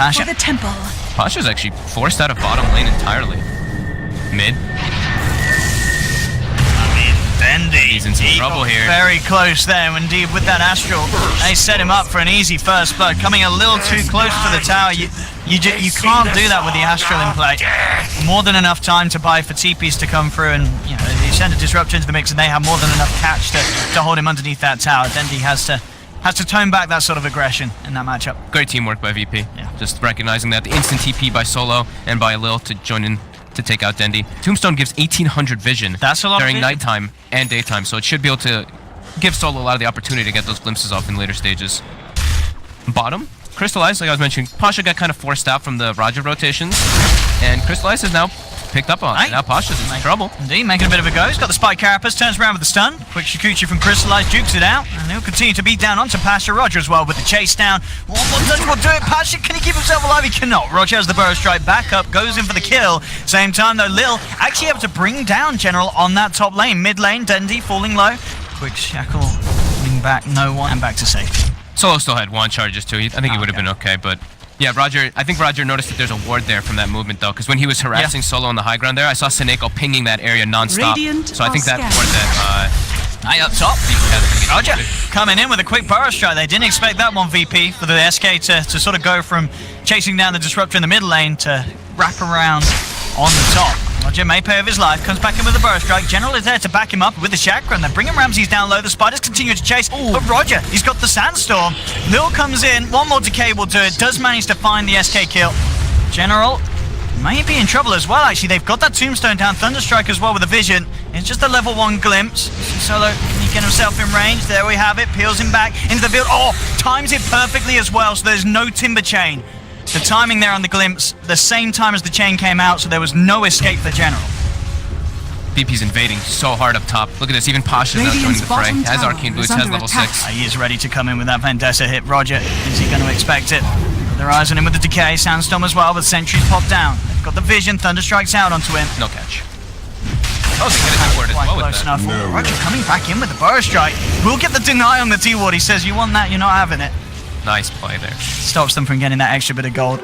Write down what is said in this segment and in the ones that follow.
Pasha. For the temple. Pasha's actually forced out of bottom lane entirely. Mid. He's in some trouble here. Very close there, indeed, with that Astral. They set him up for an easy first blood. Coming a little too close to the tower. You can't do that with the Astral in play. More than enough time to buy for TPs to come through, and you send a disruptor into the mix, and they have more than enough catch to hold him underneath that tower. Dendi has to tone back that sort of aggression in that matchup. Great teamwork by VP. Yeah. Just recognizing that the instant TP by Solo and by Lil to join in to take out Dendi. Tombstone gives 1800 vision. That's a lot during of vision. nighttime and daytime, so it should be able to give Solo a lot of the opportunity to get those glimpses off in later stages. Bottom, Crystallize, like I was mentioning, Pasha got kind of forced out from the Roger rotations, and Crystallize is now picked up on. Now Pasha's in trouble. Indeed, making a bit of a go. He's got the Spike Carapace, turns around with the stun. Quick Shikuchi from Crystallize, dukes it out, and he'll continue to beat down onto Pasha. Roger as well with the chase down. One more touch will do it. Pasha, can he keep himself alive? He cannot. Roger has the burrow strike back up, goes in for the kill. Same time though, Lil actually able to bring down General on that top lane. Mid lane, Dendi falling low. Quick Shackle, coming back, no one, and back to safety. Solo still had one charges too. I think he would have been okay, but yeah, I think Roger noticed that there's a ward there from that movement though, because when he was harassing Solo on the high ground there, I saw Seneko pinging that area non-stop. So I think that ward that Up top, Roger coming in with a quick burrow strike. They didn't expect that one, VP, for the SK to sort of go from chasing down the disruptor in the mid lane to wrap around on the top. Roger may pay of his life, comes back in with the burrow strike. General is there to back him up with the chakra, and they're bringing Ramses down low. The spiders continue to chase, but Roger, he's got the sandstorm. Lil comes in, one more decay will do it, does manage to find the SK kill. General may be in trouble as well, actually. They've got that tombstone down, Thunderstrike as well with a vision. It's just a level 1 glimpse. Solo, can he get himself in range? There we have it, peels him back into the field. Oh, times it perfectly as well, so there's no timber chain. The timing there on the glimpse, the same time as the chain came out, so there was no escape for General. VP's invading so hard up top. Look at this, even Pasha's now joining the fray. Has Arcane Boots, has level 6. He is ready to come in with that Vendetta hit. Roger, is he going to expect it? Their eyes on him with the decay, Sandstorm as well, but Sentry's popped down. They've got the vision, Thunderstrike's out onto him. No catch. Oh, they get a T-ward as well with that. No. Roger coming back in with the burrow strike. We'll get the deny on the T-ward. He says, you want that, you're not having it. Nice play there. Stops them from getting that extra bit of gold.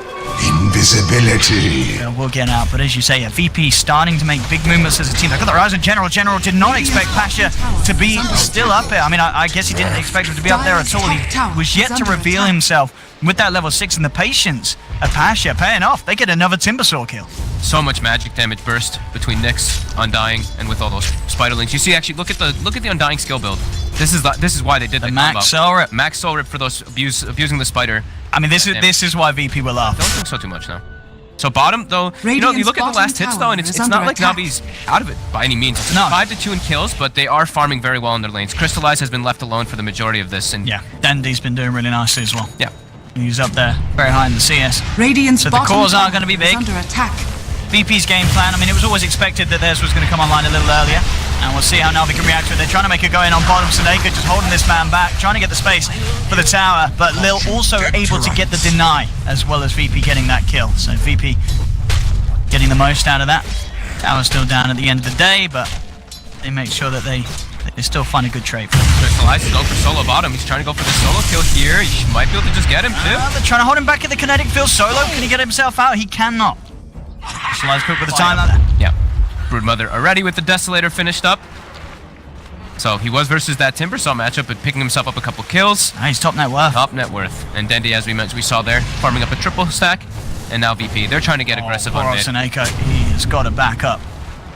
Invisibility. We'll get out, but as you say, VP starting to make big movements as a team. They've got their eyes on General. General did not expect Pasha to be still up there. I mean, I guess he didn't expect him to be up there at all. He was yet to reveal himself with that level 6, and the patience of Pasha paying off. They get another Timbersaw kill. So much magic damage burst between Nyx, Undying, and with all those Spiderlings. You see, actually, look at the Undying skill build. This is why they did the Max Soul Rip. Max Soul Rip for those abusing the Spider. I mean, this is why VP will laugh. Don't think so too much now. So bottom though, you look at the last hits though, and it's not like NaVi's out of it by any means. It's 5-2 in kills, but they are farming very well in their lanes. Crystallize has been left alone for the majority of this, and yeah, Dendi's been doing really nicely as well. Yeah, he's up there very high in the CS. Radiant's so the cores aren't going to be big. Under attack. VP's game plan, I mean, it was always expected that theirs was going to come online a little earlier, and we'll see how NaVi can react to it. They're trying to make a go in on bottom, Seneka just holding this man back, trying to get the space for the tower, but Lil also able to get the deny, as well as VP getting that kill. So VP getting the most out of that. Tower's still down at the end of the day, but they make sure that they still find a good trade for him. Crystallize to go for solo bottom. He's trying to go for the solo kill here. He might be able to just get him too. They're trying to hold him back in the kinetic field. Solo, can he get himself out? He cannot. Crystallize quick with the time out there. Yeah. Broodmother already with the Desolator finished up. So he was versus that Timbersaw matchup, but picking himself up a couple kills. He's top net worth. Top net worth. And Dendi, as we mentioned, we saw there, farming up a triple stack. And now VP. They're trying to get aggressive on mid. Seneko, he has got to back up.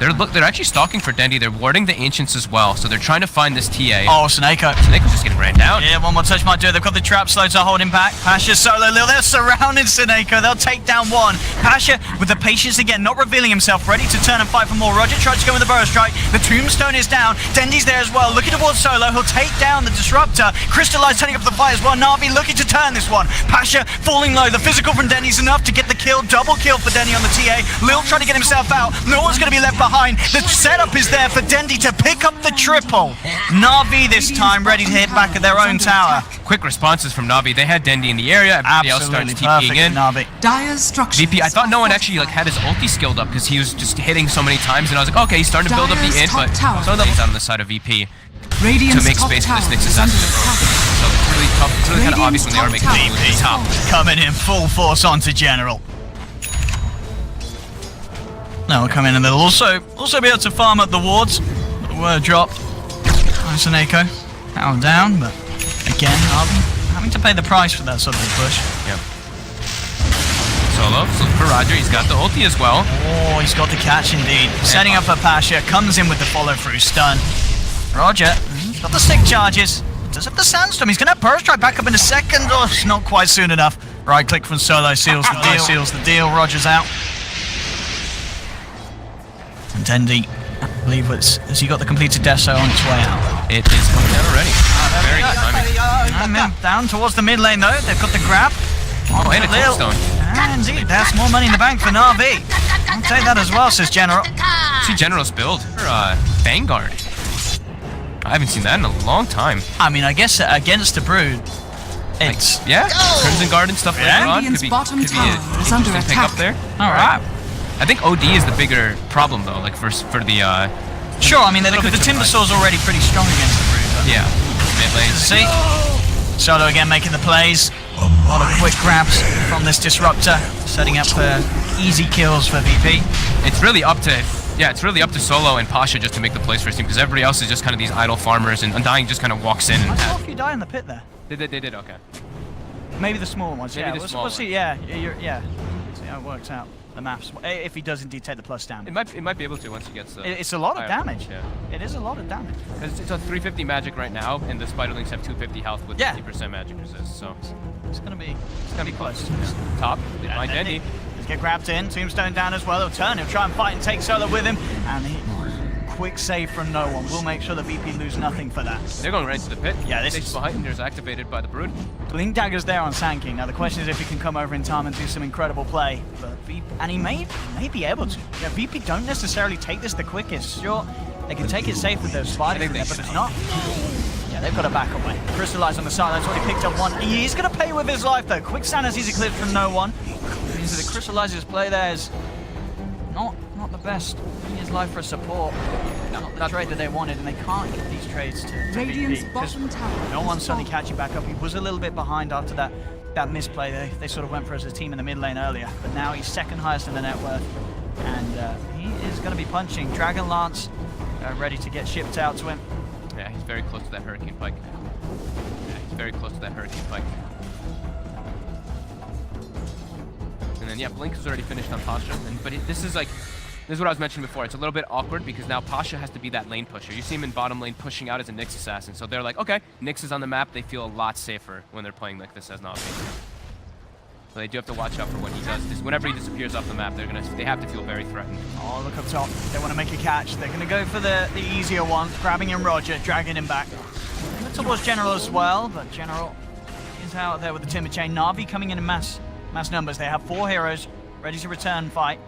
They're actually stalking for Dendi. They're warding the Ancients as well, so they're trying to find this TA. Oh, Seneko. Seneko's just getting ran down. Yeah, one more touch might do it. They've got the trap slow to hold him back. Pasha, Solo, Lil, they're surrounding Seneko. They'll take down one. Pasha, with the patience again, not revealing himself, ready to turn and fight for more. Roger tries to go with the burrow strike. The tombstone is down. Dendi's there as well, looking towards Solo. He'll take down the disruptor. Crystallize turning up the fight as well. NaVi looking to turn this one. Pasha falling low. The physical from Dendi's enough to get the kill. Double kill for Dendi on the TA. Lil trying to get himself out. No one's going to be left behind. The setup is there for Dendi to pick up the triple. NaVi this time ready to hit back at their own tower. Quick responses from NaVi. They had Dendi in the area. Everybody else starts TPing in. Dire's structure. VP, I thought no one actually had his ulti skilled up because he was just hitting so many times, and I was like, okay, he's starting to build up the int, but so that was on the side of VP to make space for this Nyx assassin. So it's really tough. It's really kind of obvious when they are making the move. top coming in full force onto General. No, we'll come in and they'll also be able to farm up the wards. The word drop. Nice and Echo. Down, but again, having to pay the price for that sort of a push. Yep. Solo, so for Roger, he's got the ulti as well. Oh, he's got the catch indeed. Setting up for Pasha, comes in with the follow through stun. Roger, he's got the stick charges. Does have the sandstorm. He's gonna have burst right back up in a second. Oh, it's not quite soon enough. Right click from Solo seals the deal. Roger's out. And Dendi, I believe has he got the completed deso on its way out? It is coming down already. Very good timing. Down towards the mid lane though. They've got the grab. Oh, and a tombstone. Indeed, that's more money in the bank for NaVi. I'll take that as well, says General. See General's build for Vanguard. I haven't seen that in a long time. I mean, I guess against the Brood, it's... Crimson Guard and stuff later on could be an interesting pick up there. Alright. I think OD is the bigger problem though, like for the... Sure, I mean, the Timbersaur's already pretty strong against the Brood. Yeah, mid lane. See? Solo again making the plays. A lot of quick grabs from this Disruptor, setting up for easy kills for VP. It's really up to... Yeah, it's really up to Solo and Pasha just to make the plays for his team, because everybody else is just kind of these idle farmers, and Undying just kind of walks in. I saw if you die in the pit there. They did, okay. Maybe the small ones, Maybe the small we'll see, yeah. See how it works out, the maps. If he does indeed take the plus damage. It might be able to once he gets the... It's a lot of damage. Yeah. It is a lot of damage. Because it's a 350 magic right now, and the Spiderlings have 250 health with 50% magic resist, so... It's gonna be close. Yeah. Top, they find Dendi. Let's get grabbed in, Tombstone down as well. He'll turn, he'll try and fight and take Solo with him. And quick save from no one. We'll make sure the VP lose nothing for that. They're going right into the pit. Yeah, this is behind, and there's activated by the Brood. Blink Dagger's there on Sand King. Now the question is if he can come over in time and do some incredible play. But VP, and he may be able to. Yeah, VP don't necessarily take this the quickest. Sure, they can take it safe with those spiders in there, but it's not. Yeah, they've got to back away. Crystallize on the side. That's already picked up one. He's going to pay with his life though. Quick Sand as he's eclipsed from no one. Means that the Crystallizer's play there is not the best. His life for support. Not the trade that they wanted, and they can't get these trades to VP. No one's suddenly catching back up. He was a little bit behind after that misplay. They sort of went for as a team in the mid lane earlier, but now he's second highest in the net worth, and he is going to be punching. Dragon Lance ready to get shipped out to him. Yeah, he's very close to that Hurricane Pike. Yeah, he's very close to that Hurricane Pike. And then, yeah, Blink has already finished on Pasha. But this is what I was mentioning before. It's a little bit awkward because now Pasha has to be that lane pusher. You see him in bottom lane pushing out as a Nyx assassin. So they're like, okay, Nyx is on the map. They feel a lot safer when they're playing like this as NaVi. So they do have to watch out for what he does. Whenever he disappears off the map, they have to feel very threatened. Oh, look up top. They want to make a catch. They're going to go for the easier one, grabbing in Roger, dragging him back. Look towards General as well, but General is out there with the Timber Chain. NaVi coming in mass numbers. They have 4 heroes ready to return fight.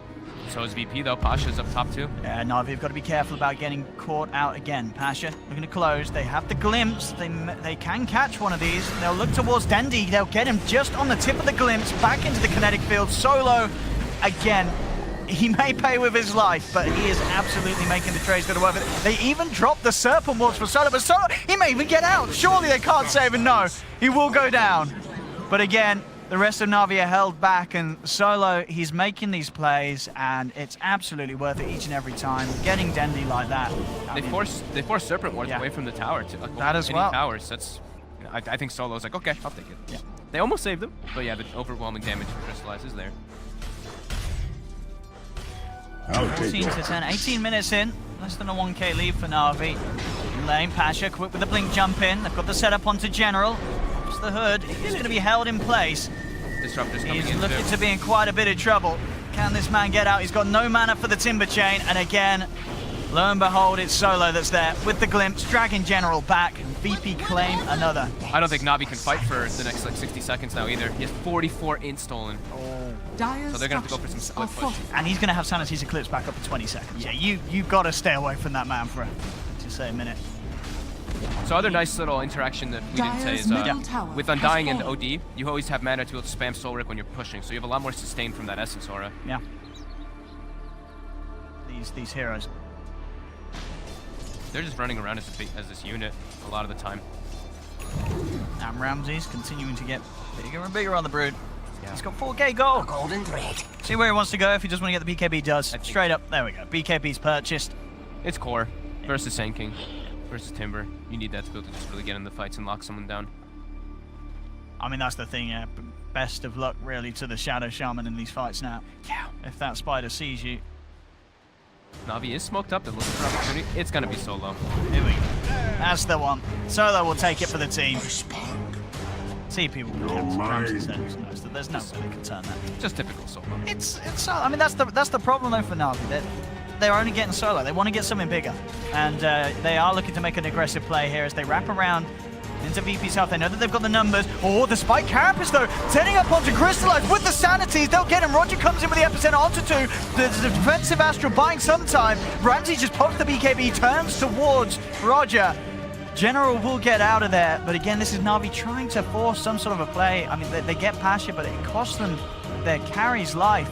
So is VP though. Pasha's up top too. Yeah, NaVi have got to be careful about getting caught out again. Pasha looking to close. They have the glimpse. They can catch one of these. They'll look towards Dendi. They'll get him just on the tip of the glimpse, back into the kinetic field. Solo again. He may pay with his life, but he is absolutely making the trades that are worth it. They even dropped the Serpent Wards for Solo, but Solo, he may even get out. Surely they can't save him. No, he will go down. But again, the rest of NaVi are held back, and Solo, he's making these plays, and it's absolutely worth it each and every time. Getting Dendi like that. They force Serpent Wards away from the tower. That as well. Towers. That's, I think Solo's like, okay, I'll take it. Yeah. They almost saved him, but yeah, the overwhelming damage from Crystallize is there. 14 to 10, 18 minutes in. Less than a 1k lead for NaVi. Lane, Pasha, quick with the blink jump in. They've got the setup onto General. It's the hood. He's going to be held in place. Disruptor's coming in. He's looking to be in quite a bit of trouble. Can this man get out? He's got no mana for the Timber Chain. And again, lo and behold, it's Solo that's there with the glimpse, dragging General back. VP claim another. I don't think NaVi can fight for the next like 60 seconds now either. He has 44 int stolen. So they're going to have to go for some split push. And he's going to have Sanity's Eclipse back up to 20 seconds. Yeah, you've got to stay away from that man for, to say a minute. So other nice little interaction that we didn't say is with Undying and OD, you always have mana to be able to spam Soul Rick when you're pushing, so you have a lot more sustain from that Essence Aura. Yeah. These heroes. They're just running around as this unit a lot of the time. And Ramsey's continuing to get bigger and bigger on the Brood. Yeah. He's got 4k gold. Golden thread. See where he wants to go if he doesn't want to get the BKB does. Straight up, there we go. BKB's purchased. It's core versus Sand King versus Timber. You need that to be able to just really get in the fights and lock someone down. I mean, that's the thing, yeah. Best of luck, really, to the Shadow Shaman in these fights now. Yeah. If that spider sees you. NaVi is smoked up. They're looking for opportunity. It's going to be Solo. Here we go. That's the one. Solo will take it for the team. TP will be kept. Ramsey's knows that there's no way they can turn that. Just typical Solo. It's Solo. I mean, that's the problem though for NaVi. They're only getting Solo. They want to get something bigger, and they are looking to make an aggressive play here as they wrap around into VP's health. They know that they've got the numbers. Oh, the Spike Carapace though, turning up onto Crystallize with the Sanities. They'll get him. Roger comes in with the epicenter onto 2. The defensive Astral buying some time. Ramsey just pops the BKB, turns towards Roger. General will get out of there, but again, this is NaVi trying to force some sort of a play. I mean, they get Pasha, but it costs them their carry's life.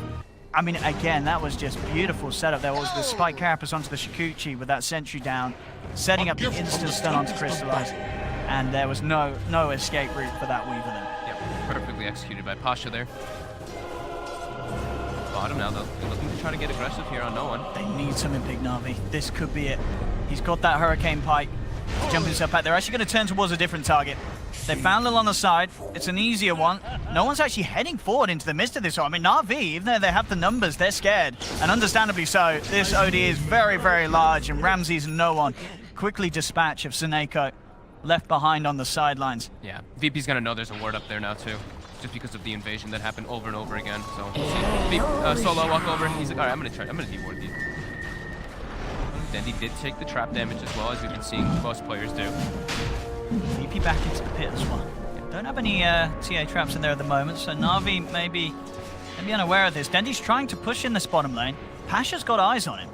I mean, again, that was just beautiful setup. There was the Spike Carapace onto the Shikuchi with that sentry down, setting up the instant stun onto Crystallize. And there was no escape route for that Weaver then. Yep, perfectly executed by Pasha there. Bottom now, though. They're looking to try to get aggressive here on no one. They need something big, NaVi. This could be it. He's got that Hurricane Pike. Jumping himself back. They're actually going to turn towards a different target. They found Lil on the side. It's an easier one. No one's actually heading forward into the midst of this. I mean, NaVi, even though they have the numbers, they're scared. And understandably so. This OD is very, very large, and Ramsey's no one. Quickly dispatch of Seneko. Left behind on the sidelines. Yeah, VP's gonna know there's a ward up there now too, just because of the invasion that happened over and over again. So Solo walk over. He's like, all right, I'm gonna de-ward these. Dendy did take the trap damage as well, as we've been seeing most players do. VP back into the pit as well. Don't have any TA traps in there at the moment, so NaVi may be unaware of this. Dendy's trying to push in this bottom lane. Pasha's got eyes on him.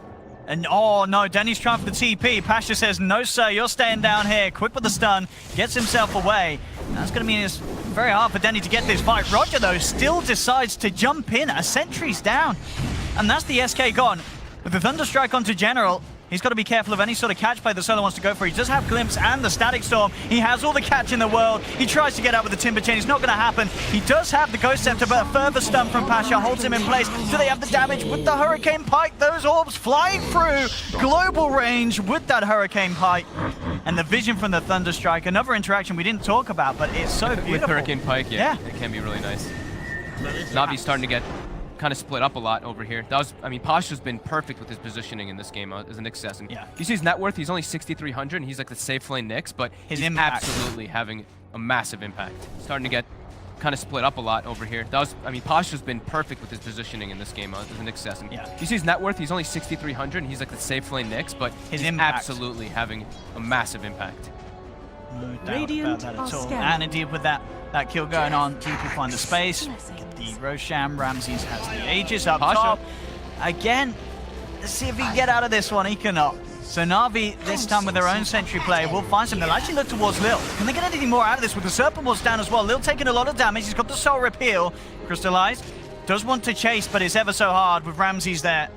And oh no, Denny's trying for the TP. Pasha says, no sir, you're staying down here. Quick with the stun, gets himself away. That's going to mean it's very hard for Denny to get this fight. Roger though still decides to jump in. A sentry's down. And that's the SK gone. With the Thunderstrike onto General, he's got to be careful of any sort of catch play that Solo wants to go for. He does have Glimpse and the Static Storm. He has all the catch in the world. He tries to get out with the Timber Chain. It's not going to happen. He does have the Ghost Scepter, but a further stun from Pasha holds him in place. Do they have the damage with the Hurricane Pike? Those orbs flying through global range with that Hurricane Pike. And the vision from the Thunderstrike. Another interaction we didn't talk about, but it's so beautiful. With Hurricane Pike, yeah, it can be really nice. NaVi's starting to get kind of split up a lot over here. That was, I mean, Pasha's been perfect with his positioning in this game as a Nyx assassin. Yeah. You see his net worth, he's only 6,300, and he's like the safe lane Nyx, but his he's impact. absolutely having a massive impact. Starting to get kind of split up a lot over here. That was, I mean, Pasha's been perfect with his positioning in this game as a Nyx assassin. Yeah. You see his net worth, he's only 6,300, and he's like the safe lane Nyx, but his he's impact. absolutely having a massive impact. No doubt about that at all. And indeed with that kill going on, DP find the space. Get the Rosham. Ramses has the Aegis up top. Again, let's see if he can get out of this one. He cannot. So NaVi, this time with their own sentry play, will find some. They'll actually look towards Lil. Can they get anything more out of this with the Serpent Ward's down as well? Lil taking a lot of damage. He's got the Soul Repeal. Crystallize. Does want to chase, but it's ever so hard with Ramses there.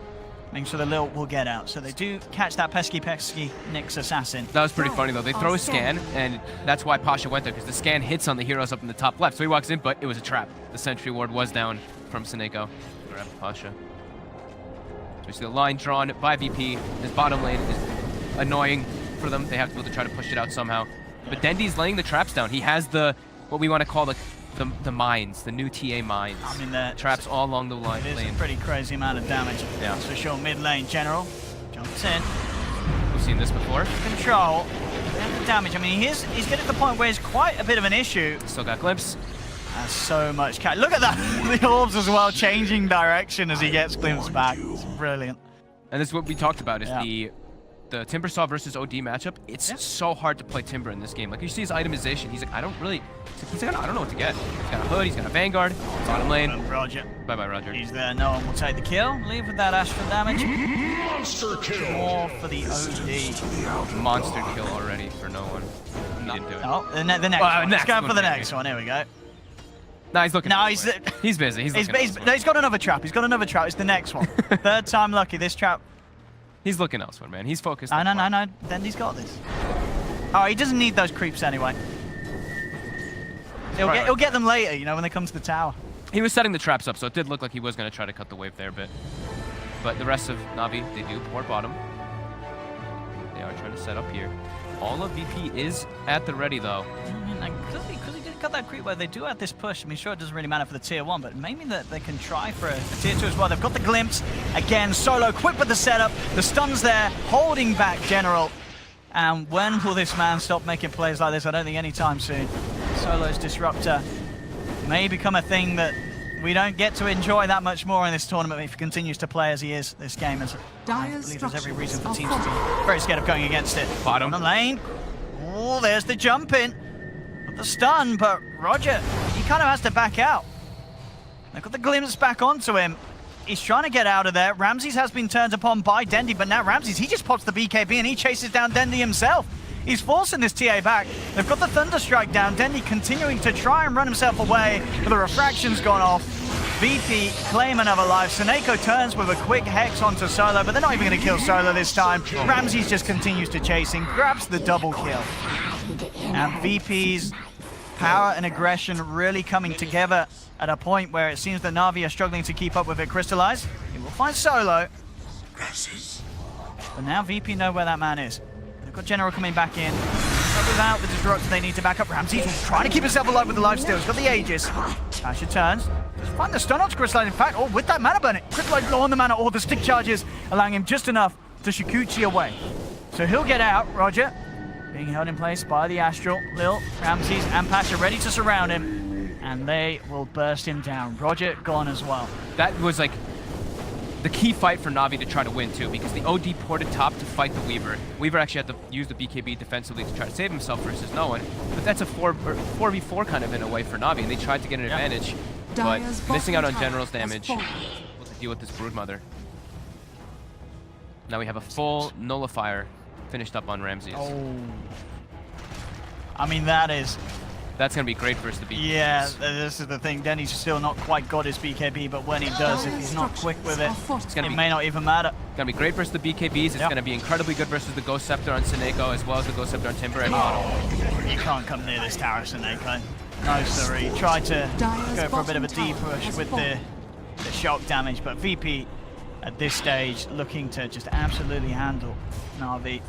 Making sure the Lil will get out. So they do catch that pesky Nyx assassin. That was pretty funny though. They throw a scan, and that's why Pasha went there, because the scan hits on the heroes up in the top left. So he walks in, but it was a trap. The sentry ward was down from Seneko. Grab Pasha. So we see the line drawn by VP. His bottom lane is annoying for them. They have to be able to try to push it out somehow. But Dendy's laying the traps down. He has the, what we want to call the mines, the new TA mines. I mean, the traps all along the line. It is a pretty crazy amount of damage. Yeah. That's for sure. Mid lane, General jumps in. We've seen this before. Control. And the damage. I mean, he's getting to the point where it's quite a bit of an issue. Still got Glimpse. That's so much catch. Look at that. The orbs as well, changing direction as he gets Glimpse back. It's brilliant. And this is what we talked about, is the Timbersaw versus OD matchup. It's so hard to play Timber in this game. Like, you see his itemization, he's like, I don't know what to get. He's got a Hood, he's got a Vanguard, bottom lane. Roger. Bye-bye, Roger. He's there, no one will take the kill. Leave with that Astral damage. Monster kill. More for the OD. Monster kill already for no one. He didn't do it. Oh, the next Well, one. Let's go for the next one. Here we go. No, he's looking. No, elsewhere. He's busy. He's got another trap. He's got another trap. It's the next one. Third time lucky. This trap. He's looking elsewhere, man. He's focused. No. Dendy's got this. Oh, he doesn't need those creeps anyway. He'll get them later, you know, when they come to the tower. He was setting the traps up, so it did look like he was going to try to cut the wave there, but the rest of Navi, they do port bottom. They are trying to set up here. All of VP is at the ready, though. Because he did cut that creep wave, they do have this push. I mean, sure, it doesn't really matter for the tier 1, but maybe that they can try for a tier 2 as well. They've got the glimpse. Again, Solo quick with the setup. The stun's there, holding back General. And when will this man stop making plays like this? I don't think anytime soon. Solo's Disruptor may become a thing that we don't get to enjoy that much more in this tournament if he continues to play as he is this game. As I believe there's every reason for teams to be very scared of going against it. Bottom. On the lane. Oh, there's the jump in. Not the stun, but Roger, he kind of has to back out. They've got the glimpse back onto him. He's trying to get out of there. Ramses has been turned upon by Dendi, but now Ramses, he just pops the BKB and he chases down Dendi himself. He's forcing this TA back. They've got the Thunderstrike down. Dendi continuing to try and run himself away, but the refraction's gone off. VP claim another life. Seneko turns with a quick Hex onto Solo, but they're not even going to kill Solo this time. Ramses just continues to chase him, grabs the double kill. And VP's power and aggression really coming together at a point where it seems that Navi are struggling to keep up with it. Crystallize, he will find Solo. But now VP know where that man is. They've got General coming back in. But without the Disruptor, they need to back up. Ramses will try to keep himself alive with the lifesteal. He's got the Aegis. Asher turns. Just find the stun on Crystallize. In fact, with that mana burn, Crystallize low on the mana, or the stick charges, allowing him just enough to Shikuchi away. So he'll get out. Roger being held in place by the Astral. Lil, Ramses, and Pasha ready to surround him. And they will burst him down. Roger gone as well. That was like the key fight for Navi to try to win too, because the OD ported top to fight the Weaver. Weaver actually had to use the BKB defensively to try to save himself versus no one. But that's a 4v4 kind of in a way for Navi, and they tried to get an advantage. But missing out on General's damage. We'll have to deal with this Broodmother. Now we have a full Nullifier finished up on Ramses. Oh. I mean, that's going to be great versus the BKB. Yeah, this is the thing. Denny's still not quite got his BKB, but when he does, if he's not quick with it, it may not even matter. It's going to be great versus the BKBs. It's going to be incredibly good versus the Ghost Scepter on Seneko, as well as the Ghost Scepter on Timber and You can't come near this tower, Seneko. No, sorry. He tried to go for a bit of a deep push with the shock damage, but VP at this stage looking to just absolutely handle Navi.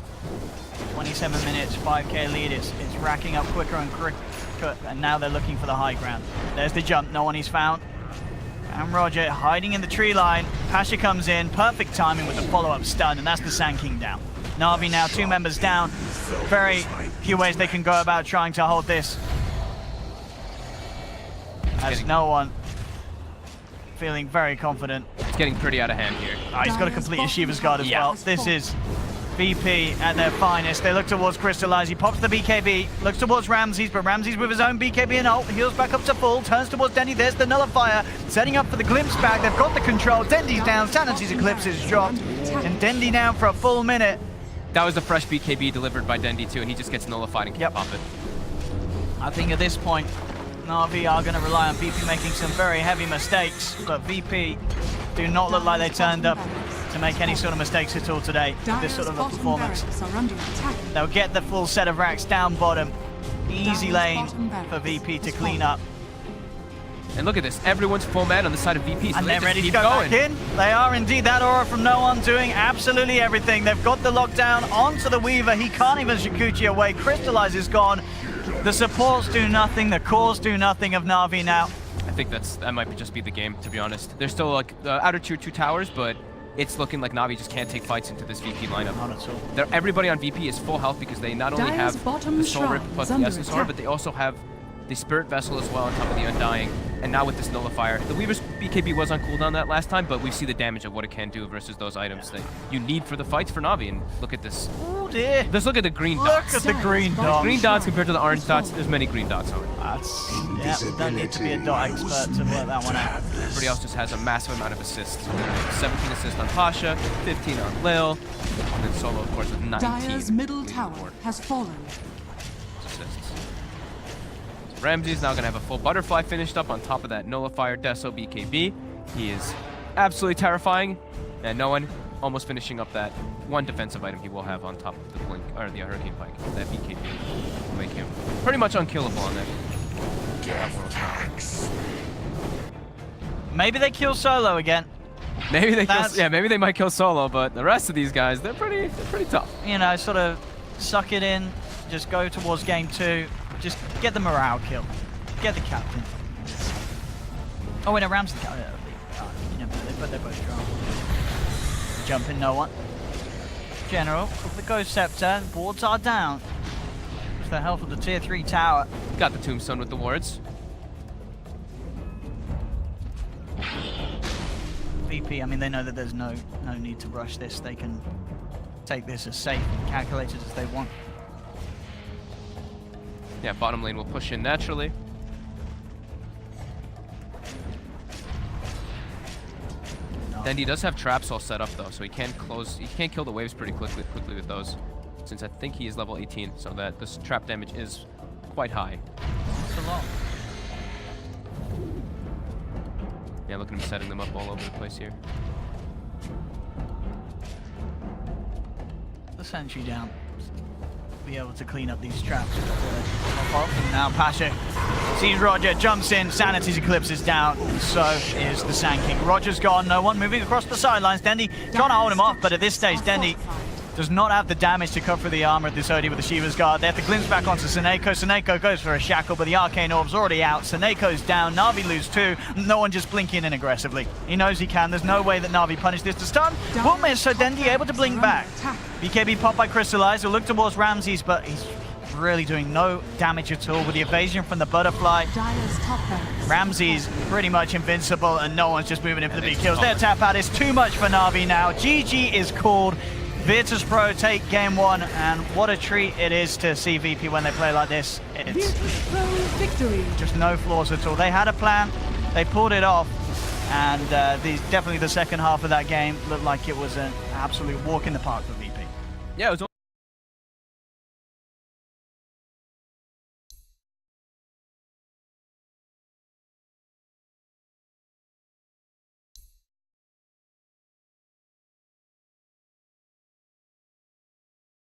27 minutes, 5k lead. It's racking up quicker and quicker, and now they're looking for the high ground. There's the jump, no one is found. And Roger hiding in the tree line. Pasha comes in, perfect timing with the follow-up stun, and that's the Sand King down. Navi now 2 members down. Very few ways they can go about trying to hold this. As no one feeling very confident. It's getting pretty out of hand here. He's got to complete his Shiva's Guard as well. This is VP at their finest. They look towards Crystallize. He pops the BKB, looks towards Ramses, but Ramses with his own BKB and ult, heals back up to full, turns towards Dendi. There's the Nullifier, setting up for the glimpse back. They've got the control. Dendi's down, Sanity's Eclipse is dropped, and Dendi down for a full minute. That was the fresh BKB delivered by Dendi too, and he just gets nullified and can't pop it. I think at this point, Navi are going to rely on VP making some very heavy mistakes, but VP do not look like they turned up to make any sort of mistakes at all today with this sort of a performance. They'll get the full set of racks down bottom. Easy lane for VP to clean up. And look at this, everyone's full man on the side of VP. So and they're ready to go back in. They are indeed. That aura from no one doing absolutely everything. They've got the lockdown onto the Weaver. He can't even Shikuchi away. Crystallize is gone. The supports do nothing. The cores do nothing of Navi now. I think that might just be the game, to be honest. There's still like the outer tier 2 towers, but it's looking like Navi just can't take fights into this VP lineup. Not at all. Everybody on VP is full health because they not only have the Soul Rip plus the Essence Aura, but they also have the Spirit Vessel as well on top of the Undying. And now with this Nullifier, the Weaver's BKB was on cooldown that last time, but we see the damage of what it can do versus those items that you need for the fights for Navi. And look at this. Oh dear. Let's look at the green dots. Look at the green dots. Green dots compared to the orange dots, there's many green dots on it. Yeah, we don't need to be a dot expert to work that one out. Everybody else just has a massive amount of assists. 17 assists on Pasha, 15 on Lil, and then Solo, of course, with 19. Dire's middle tower has fallen. Assists. So Ramsey's now going to have a full butterfly finished up on top of that Nullifier Deso BKB. He is absolutely terrifying, and no one almost finishing up that one defensive item he will have on top of the Blink, or the Hurricane Pike. That BKB will make him pretty much unkillable on that. that world now. Maybe they kill Solo again. Maybe they kill, That's- yeah, maybe they might kill Solo, but the rest of these guys, they're pretty tough. You know, sort of suck it in, just go towards game 2, just get the morale kill, get the captain. Oh wait, no, Ram's the captain. You know, but they're both strong. Jumping, no one. General with the Ghost Scepter, boards are down. It's the health of the tier 3 tower. Got the tombstone with the wards. VP, I mean, they know that there's no need to rush this. They can take this as safe and calculated as they want. Yeah, bottom lane will push in naturally. Dendi does have traps all set up though, so he can kill the waves pretty quickly with those. Since I think he is level 18, so that this trap damage is quite high. It's a lot. Yeah, look at him setting them up all over the place here. The sentry down. Be able to clean up these traps before they pop off. And now Pasha sees Roger, jumps in, Sanity's Eclipse is down, and so is the Sand King. Roger's gone, no one moving across the sidelines. Dendi trying to hold him off, but at this stage, Dendi does not have the damage to cover the armor of this Odie with the Shiva's Guard. They have to glimpse back onto Seneko. Seneko goes for a shackle, but the Arcane Orb's already out. Seneko's down, Na'Vi lose 2. No one just blinking in aggressively. He knows he can. There's no way that Na'Vi punished this to stun. Will miss, so Dendi able to blink back. BKB popped by Crystallize. He'll look towards Ramses, but he's really doing no damage at all with the evasion from the Butterfly. Dire's top barracks. Ramses pretty much invincible, and no one's just moving in for the big kills. Their tap out is too much for Na'Vi now. GG is called. Virtus.Pro take game 1, and what a treat it is to see VP when they play like this. It's Virtus.Pro victory. just no flaws at all. They had a plan, they pulled it off, and definitely the second half of that game looked like it was an absolute walk in the park for VP. Yeah, it was